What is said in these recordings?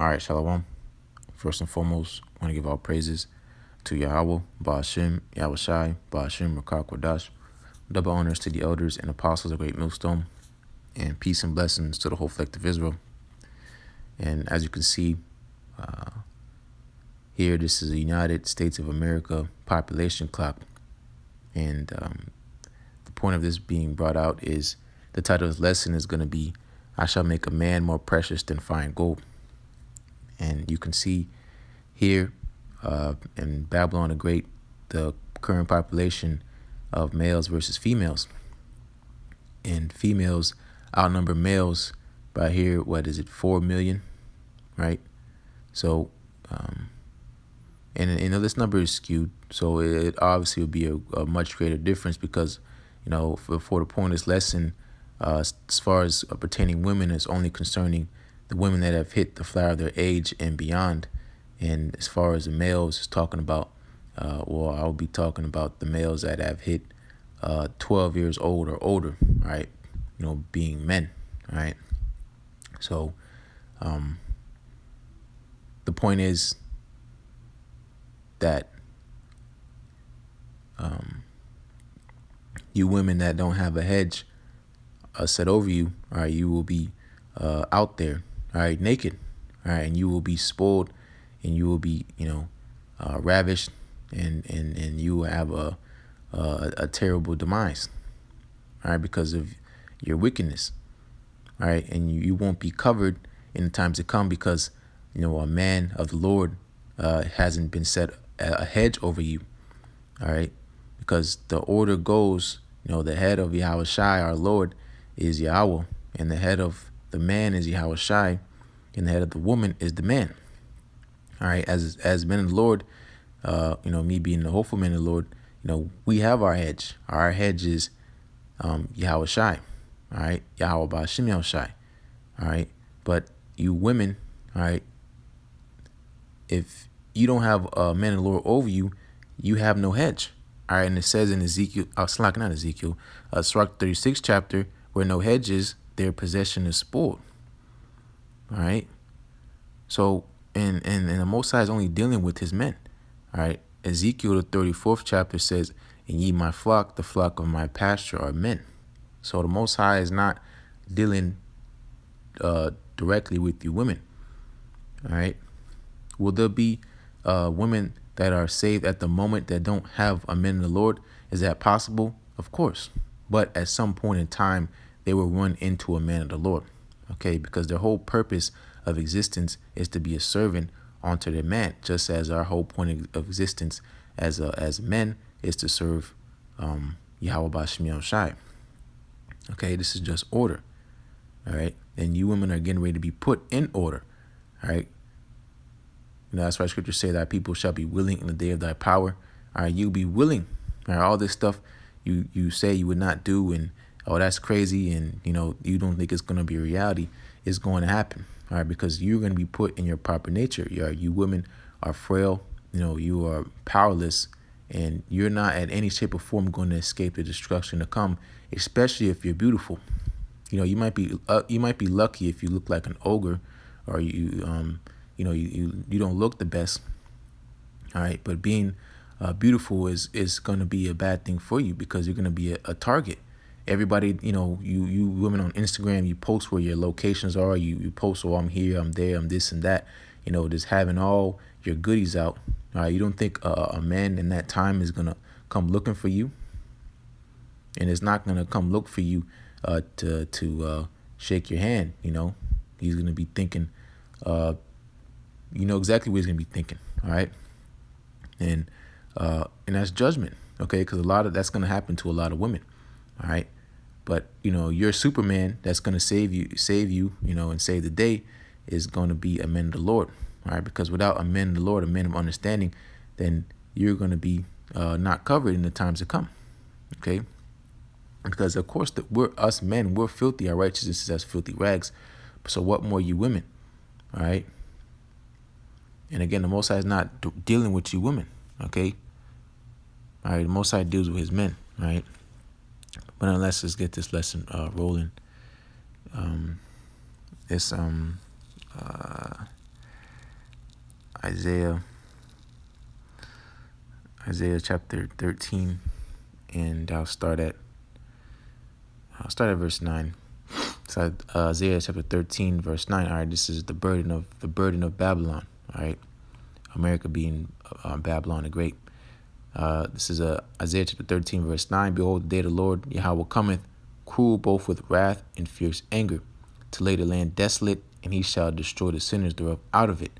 All right, Shalom. First and foremost, I want to give all praises to Yahweh, Ba'ashem, Yahweh Shai, Ba'ashem, Rakak Wadash. Double honors to the elders and apostles of Great Millstone, and peace and blessings to the whole collective Israel. And as you can see, here, this is the United States of America population clock. And the point of this being brought out is the title of this lesson is going to be, I shall make a man more precious than fine gold. And you can see here in Babylon the Great, the current population of males versus females. And females outnumber males by here, 4 million, right? So, and this number is skewed. So it obviously would be a much greater difference because, for the point of this lesson, as far as pertaining women, is only concerning the women that have hit the flower of their age and beyond. And as far as the males, it's talking about, I'll be talking about the males that have hit 12 years old or older, right? Being men, right? So the point is that you women that don't have a hedge set over you, all right, you will be out there, all right, naked, all right, and you will be spoiled, and you will be, ravished, and you will have a terrible demise, all right, because of your wickedness, all right, and you won't be covered in the times to come because, a man of the Lord hasn't been set a hedge over you, all right, because the order goes, the head of Yahweh Shai, our Lord, is Yahweh, and the head of the man is Yahweh Shai, and the head of the woman is the man. All right, as men of the Lord, me being the hopeful man of the Lord, we have our hedge. Our hedge is Yahweh Shai, all right, Yahweh Ba'ashem Yahweh Shai, all right. But you women, all right, if you don't have a man of the Lord over you, you have no hedge. All right, and it says in Ezekiel, Sirach 36 chapter, where no hedge is, their possession is spoiled. All right. So, and the Most High is only dealing with his men. All right. Ezekiel, the 34th chapter says, and ye my flock, the flock of my pasture are men. So the Most High is not dealing directly with you women. All right. Will there be women that are saved at the moment that don't have a man in the Lord? Is that possible? Of course. But at some point in time, they will run into a man of the Lord. Okay, because their whole purpose of existence is to be a servant unto their man, just as our whole point of existence as men is to serve Yahweh Ba'ashem Yahweh Shai. Okay, this is just order. All right, and you women are getting ready to be put in order. All right. That's why scriptures say that people shall be willing in the day of thy power. All right, you be willing. All right, all this stuff you say you would not do, and that's crazy, and you don't think it's going to be a reality. It's going to happen. All right, because you're going to be put in your proper nature. You women are frail. You are powerless, and you're not at any shape or form going to escape the destruction to come. Especially if you're beautiful. You might be lucky if you look like an ogre, or you don't look the best. All right, but being beautiful is going to be a bad thing for you because you're going to be a target. Everybody, you women on Instagram, you post where your locations are. You post, I'm here, I'm there, I'm this and that. Just having all your goodies out. All right, you don't think a man in that time is going to come looking for you, and it's not going to come look for you to shake your hand. He's going to be thinking. You know exactly what he's gonna be thinking, all right, and that's judgment, okay, because that's gonna happen to a lot of women, all right, but your Superman that's gonna save you, and save the day is gonna be a man of the Lord, all right, because without a man of the Lord, a man of understanding, then you're gonna be not covered in the times to come, okay, because of course us men, we're filthy, our righteousness is as filthy rags, so what more you women, all right. And again, the Most High is not dealing with you women, okay? All right, the Most High deals with his men, all right? But nonetheless, let's get this lesson rolling. It's Isaiah chapter 13, and I'll start at verse 9. So Isaiah chapter 13, verse 9. All right, this is the burden of Babylon. All right, America being Babylon the Great. This is Isaiah chapter 13, verse 9. Behold, the day of the Lord Yahweh cometh, cruel both with wrath and fierce anger, to lay the land desolate, and he shall destroy the sinners thereof out of it.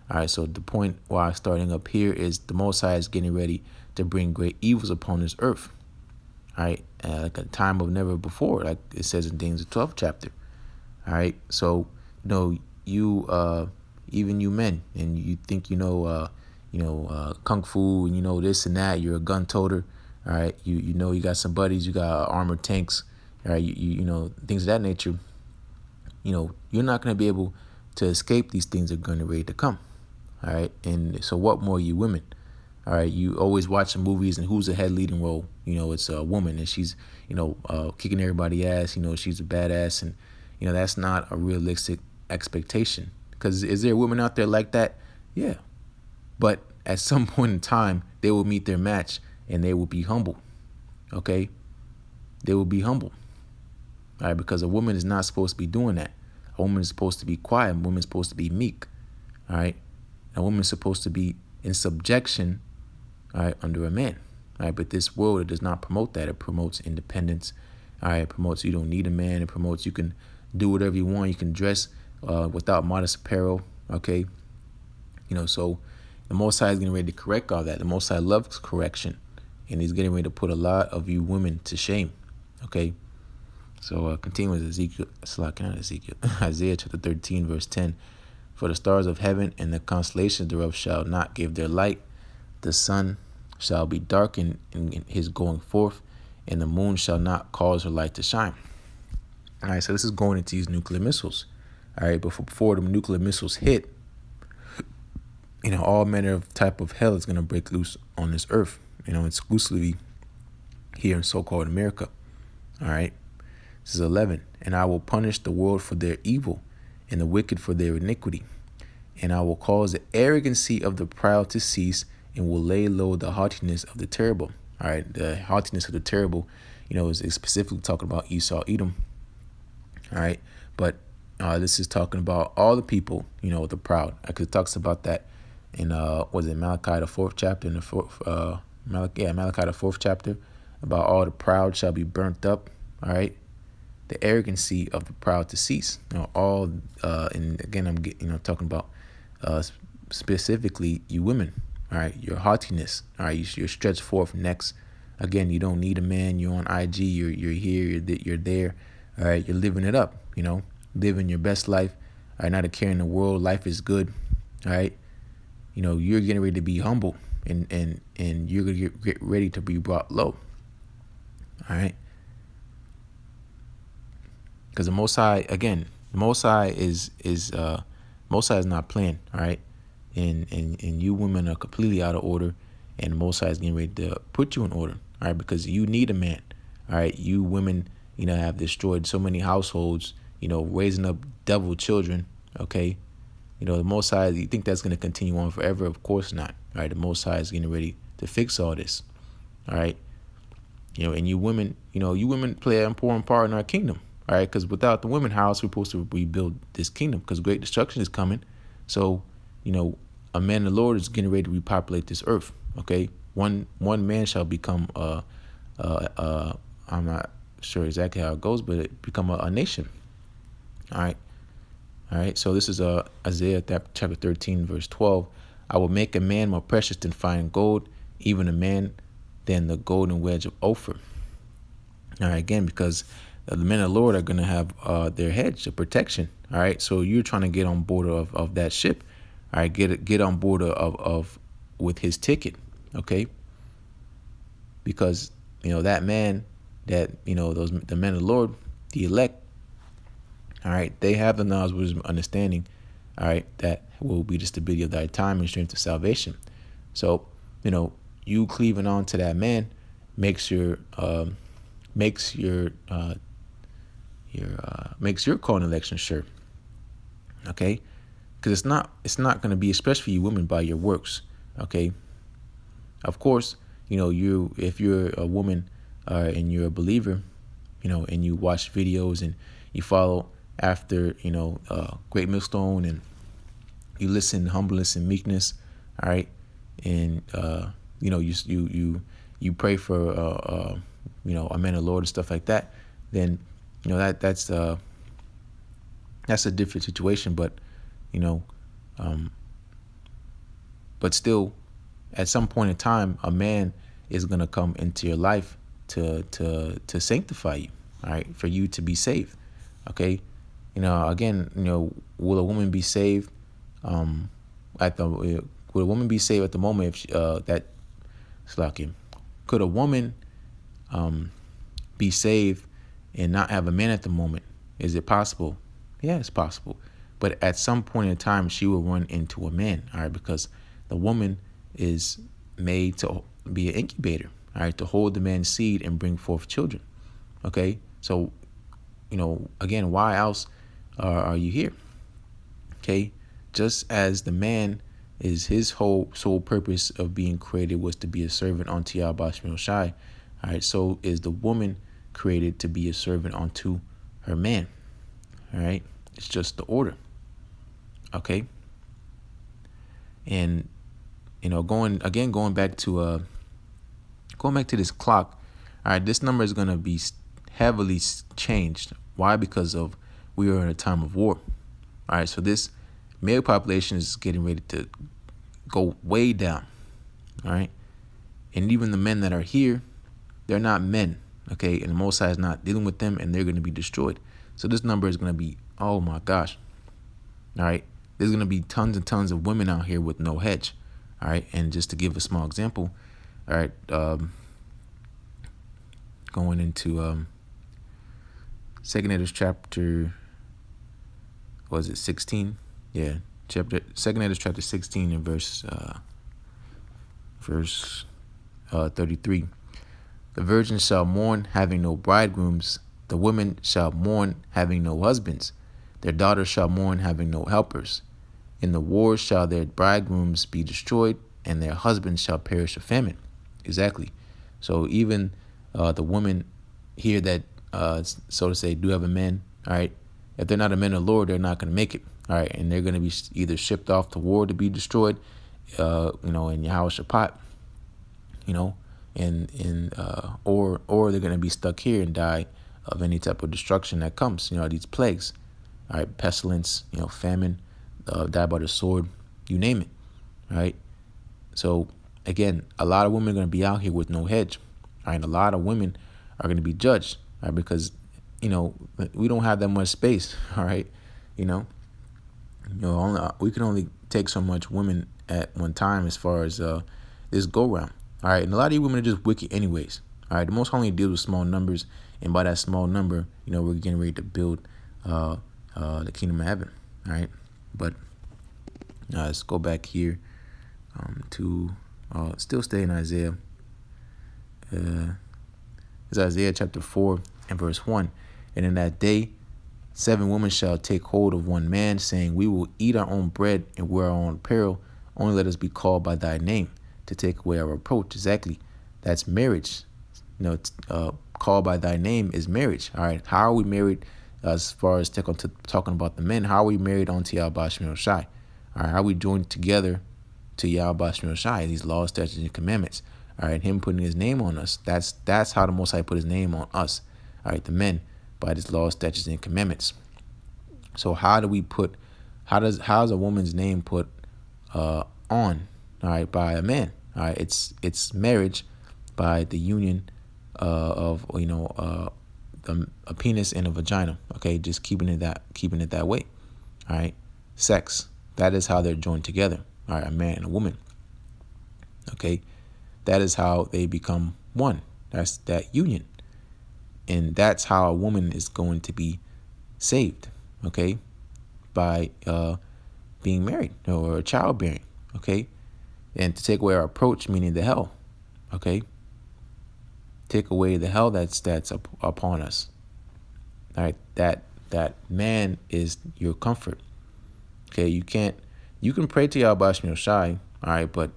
All right, so the point why I'm starting up here is the Most High is getting ready to bring great evils upon this earth. All right, like a time of never before, like it says in Daniel 12th chapter. All right, so you even you men, and you think kung fu, and this and that. You're a gun toter. All right, you got some buddies, you got armored tanks. All right, you things of that nature. You're not going to be able to escape these things that are going to ready to come. All right, and so what more you women? All right, you always watch the movies, and who's the head leading role? It's a woman, and she's kicking everybody's ass. She's a badass, and that's not a realistic expectation. Because is there women out there like that? Yeah, but at some point in time, they will meet their match, and they will be humble. Okay, they will be humble. All right, because a woman is not supposed to be doing that. A woman is supposed to be quiet. A woman is supposed to be meek. All right, a woman is supposed to be in subjection, all right, under a man. All right, but this world, it does not promote that. It promotes independence. All right, it promotes you don't need a man. It promotes you can do whatever you want. You can dress without modest apparel. Okay, so the Most High is getting ready to correct all that. The Most High loves correction, and he's getting ready to put a lot of you women to shame. Okay, so continue with Isaiah chapter 13, verse 10. For the stars of heaven and the constellations thereof shall not give their light. The sun shall be darkened in his going forth, and the moon shall not cause her light to shine. All right, so this is going into these nuclear missiles. All right, but before the nuclear missiles hit, all manner of type of hell is going to break loose on this earth, exclusively here in so-called America. All right, this is 11. And I will punish the world for their evil, and the wicked for their iniquity. And I will cause the arrogancy of the proud to cease, and will lay low the haughtiness of the terrible. All right, the haughtiness of the terrible, is specifically talking about Esau, Edom. All right, but this is talking about all the people, the proud. Because it talks about that in Malachi the 4th chapter, in the Malachi the 4th chapter, about all the proud shall be burnt up. All right, the arrogancy of the proud to cease. And again, I'm talking about specifically you women. All right, your haughtiness. All right, you're stretched forth necks. Again, you don't need a man. You're on IG. You're here. You're there. All right, you're living it up. Living your best life. All right, not a care in the world. Life is good. All right, you're getting ready to be humble, and you're gonna get ready to be brought low. All right, because the Most High, again, the Most High is not playing. All right. And you women are completely out of order, and the Most High is getting ready to put you in order, all right, because you need a man, all right. You women, have destroyed so many households, raising up devil children, okay. The Most High, you think that's going to continue on forever? Of course not, all right. The Most High is getting ready to fix all this, all right. And you women, play an important part in our kingdom, all right, because without the women, how else are we supposed to rebuild this kingdom? Because great destruction is coming, so a man of the Lord is getting ready to repopulate this earth. Okay, one man shall become I'm not sure exactly how it goes, but it become a nation. All right. So this is Isaiah chapter 13, verse 12. I will make a man more precious than fine gold, even a man than the golden wedge of Ophir. All right, again, because the men of the Lord are going to have their hedge of protection. All right, so you're trying to get on board of that ship. All right, get on board of with his ticket, okay? Because that man, that the men of the Lord, the elect, all right, they have the knowledge, wisdom, understanding, all right, that will be the stability of thy time and strength of salvation. So you cleaving on to that man makes your calling election sure, okay? because it's not going to be especially for you women by your works. Okay. Of course, if you're a woman and you're a believer, and you watch videos and you follow after Great Millstone, and you listen humbleness and meekness, all right, and you pray for a man of the Lord and stuff like that, then that's a different situation. But but still, at some point in time, a man is gonna come into your life to sanctify you, all right, for you to be saved. Okay, again, will a woman be saved? Would a woman be saved at the moment if could a woman be saved and not have a man at the moment? Is it possible? Yeah, it's possible. But at some point in time, she will run into a man, all right, because the woman is made to be an incubator, all right, to hold the man's seed and bring forth children. Okay, so again, why else are you here? Okay, just as the man is his whole sole purpose of being created was to be a servant unto Yahweh Shai, all right, so is the woman created to be a servant unto her man. All right, it's just the order. Okay, and going back to this clock. All right, this number is going to be heavily changed. Why? Because of we are in a time of war. All right, so this male population is getting ready to go way down. All right, and even the men that are here, they're not men. Okay, and the Most High is not dealing with them, and they're going to be destroyed. So this number is going to be, oh my gosh. All right, there's going to be tons and tons of women out here with no hedge. All right, and just to give a small example, all right, going into 2nd Edge chapter, was it 16? Yeah, 2nd Edge chapter 16 and verse 33. The virgins shall mourn, having no bridegrooms. The women shall mourn, having no husbands. Their daughters shall mourn, having no helpers. In the wars shall their bridegrooms be destroyed, and their husbands shall perish of famine. Exactly. So even the women here that, so to say, do have a man, all right, if they're not a man of the Lord, they're not going to make it, all right, and they're going to be either shipped off to war to be destroyed, in Yahweh Shaphat, or they're going to be stuck here and die of any type of destruction that comes, these plagues, all right, pestilence, famine, die by the sword, you name it, right? So again, a lot of women are going to be out here with no hedge, all right? A lot of women are going to be judged, all right? Because we don't have that much space, all right? We can only take so much women at one time as far as this go round, all right? And a lot of you women are just wicked anyways, all right? The Most High only deals with small numbers, and by that small number, we're getting ready to build the kingdom of heaven, all right? But let's go back here to still stay in Isaiah. It's Isaiah chapter 4 and verse 1. And in that day, 7 women shall take hold of one man, saying, we will eat our own bread and wear our own apparel. Only let us be called by thy name to take away our reproach. Exactly. That's marriage. Called by thy name is marriage. All right. How are we married as far as talking about the men? How are we married onto Yahweh Shai? All right. How are we joined together to Yahweh Shai, these laws, statutes, and commandments? All right. Him putting his name on us. That's how the Most High put his name on us. All right. The men, by his laws, statutes, and commandments. So how does a woman's name put on, all right, by a man? All right. It's marriage by the union of a penis and a vagina. Okay, just keeping it that way. All right, sex. That is how they're joined together. All right, a man and a woman. Okay, that is how they become one. That's that union, and that's how a woman is going to be saved. Okay, by being married or childbearing. Okay, and to take away our approach, meaning the hell. Okay. Take away the hell that's upon us. All right, that man is your comfort. Okay, you can pray to Yahweh Shai, all right, but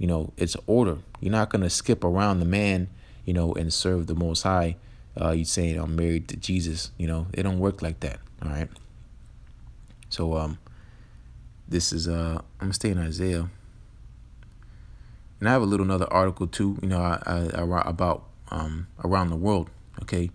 it's order. You're not gonna skip around the man, and serve the Most High. You saying I'm married to Jesus, it don't work like that. All right. So this is I'm gonna stay in Isaiah, and I have a little another article too. About around the world. Okay,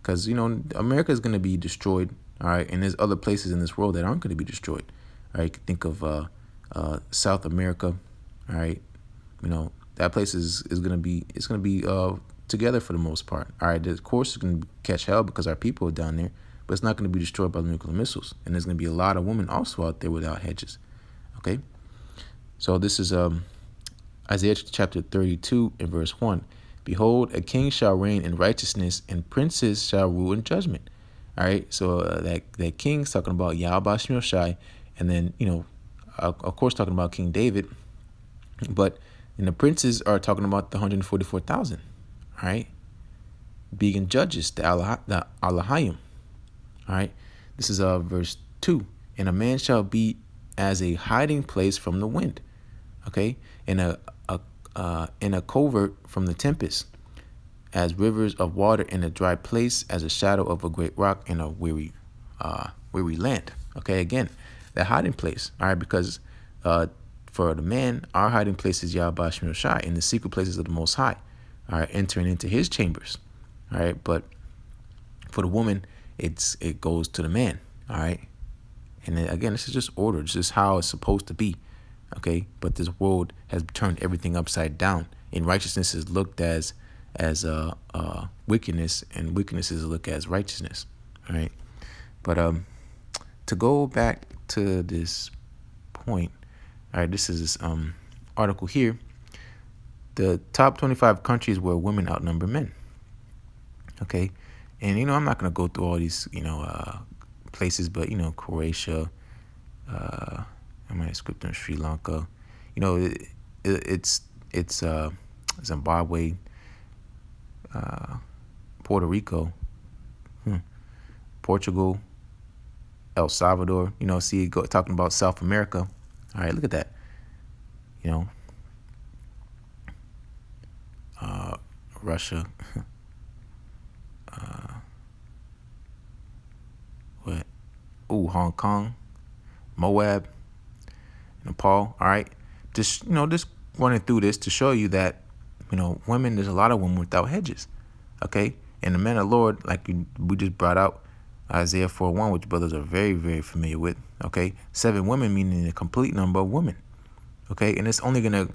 because America is gonna be destroyed. All right, and there's other places in this world that aren't gonna be destroyed. All right, you can think of South America. All right, that place is gonna be together for the most part. All right, of course it's gonna catch hell because our people are down there, but it's not gonna be destroyed by the nuclear missiles. And there's gonna be a lot of women also out there without hedges. Okay, so this is Isaiah chapter 32 and verse 1. Behold, a king shall reign in righteousness, and princes shall rule in judgment. All right, so that king's talking about Yahweh Shai, and then of course talking about King David, but the princes are talking about the 144,000. All right, being judges, the Alahayim. All right, this is verse 2. And a man shall be as a hiding place from the wind. Okay, and in a covert from the tempest, as rivers of water in a dry place, as a shadow of a great rock in a weary land. Okay, again, that hiding place. All right, because for the man, our hiding place is Yahweh Shai, in the secret places of the Most High. All right, entering into his chambers. All right, but for the woman, it goes to the man. All right, and then, again, this is just order. This is how it's supposed to be. Okay, but this world has turned everything upside down, and righteousness is looked as wickedness, and wickedness is looked as righteousness. All right, but to go back to this point, all right, this is this article here. The top 25 countries where women outnumber men. Okay, and I'm not gonna go through all these places, but Croatia, I might script on Sri Lanka, it's Zimbabwe, Puerto Rico, Portugal, El Salvador. Talking about South America. All right, look at that. Russia. What? Hong Kong, Moab, Nepal. All right, just running through this to show you that women. There's a lot of women without hedges. Okay, and the men of the Lord, like we just brought out Isaiah 4:1, which brothers are very, very familiar with. Okay, 7 women meaning a complete number of women. Okay, and it's only gonna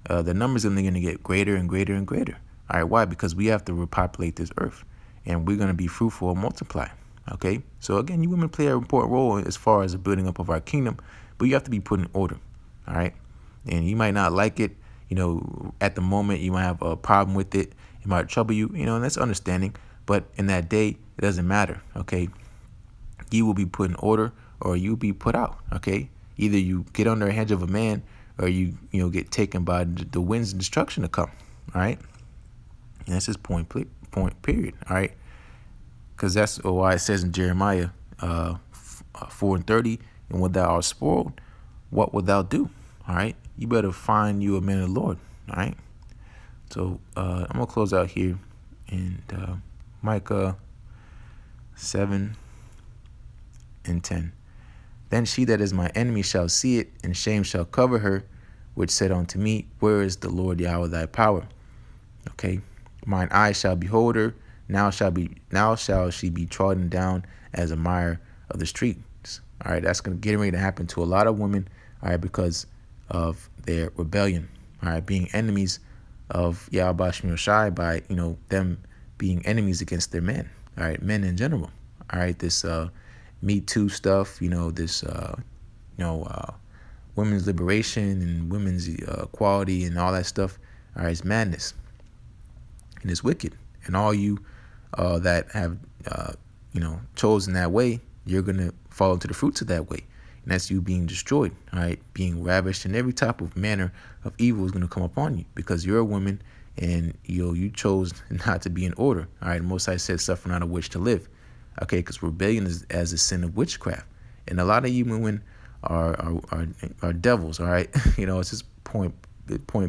the number's only gonna get greater and greater and greater. All right, why? Because we have to repopulate this earth, and we're gonna be fruitful and multiply. Okay, so again, you women play an important role as far as the building up of our kingdom, but you have to be put in order. All right, and you might not like it. At the moment, you might have a problem with it. It might trouble you. And that's understanding. But in that day, it doesn't matter. Okay, you will be put in order, or you'll be put out. Okay, either you get under a hedge of a man, or you get taken by the winds of destruction to come. All right, and that's his point. Period. All right. Because that's why it says in Jeremiah 4:30, and when thou art spoiled, what wilt thou do? All right, you better find you a man of the Lord. All right, so I'm gonna close out here, and Micah 7:10. Then she that is my enemy shall see it, and shame shall cover her, which said unto me, where is the Lord Yahweh thy power? Okay, mine eyes shall behold her. Now shall she be trodden down as a mire of the streets. All right, that's getting ready to happen to a lot of women. All right, because of their rebellion. All right, being enemies of Yahweh Shai by them being enemies against their men. All right, men in general. All right, this Me Too stuff. This women's liberation and women's equality and all that stuff. All right, it's madness, and it's wicked. And all you that have chosen that way, you're gonna fall into the fruits of that way, and that's you being destroyed. All right, being ravished, and every type of manner of evil is gonna come upon you because you're a woman, and you chose not to be in order. All right, Most High said, "Suffer not a witch to live." Okay, because rebellion is as a sin of witchcraft, and a lot of you women are devils. All right, it's just point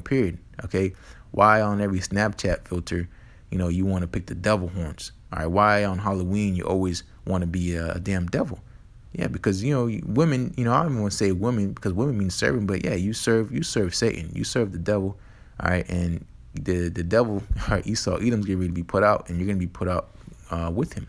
period. Okay, why on every Snapchat filter, you want to pick the devil horns? All right, why on Halloween you always want to be a damn devil? Yeah, because women. I don't even want to say women because women mean serving, but yeah, you serve Satan, you serve the devil. All right, and the devil, all right, Esau, Edom's getting ready to be put out, and you're gonna be put out with him.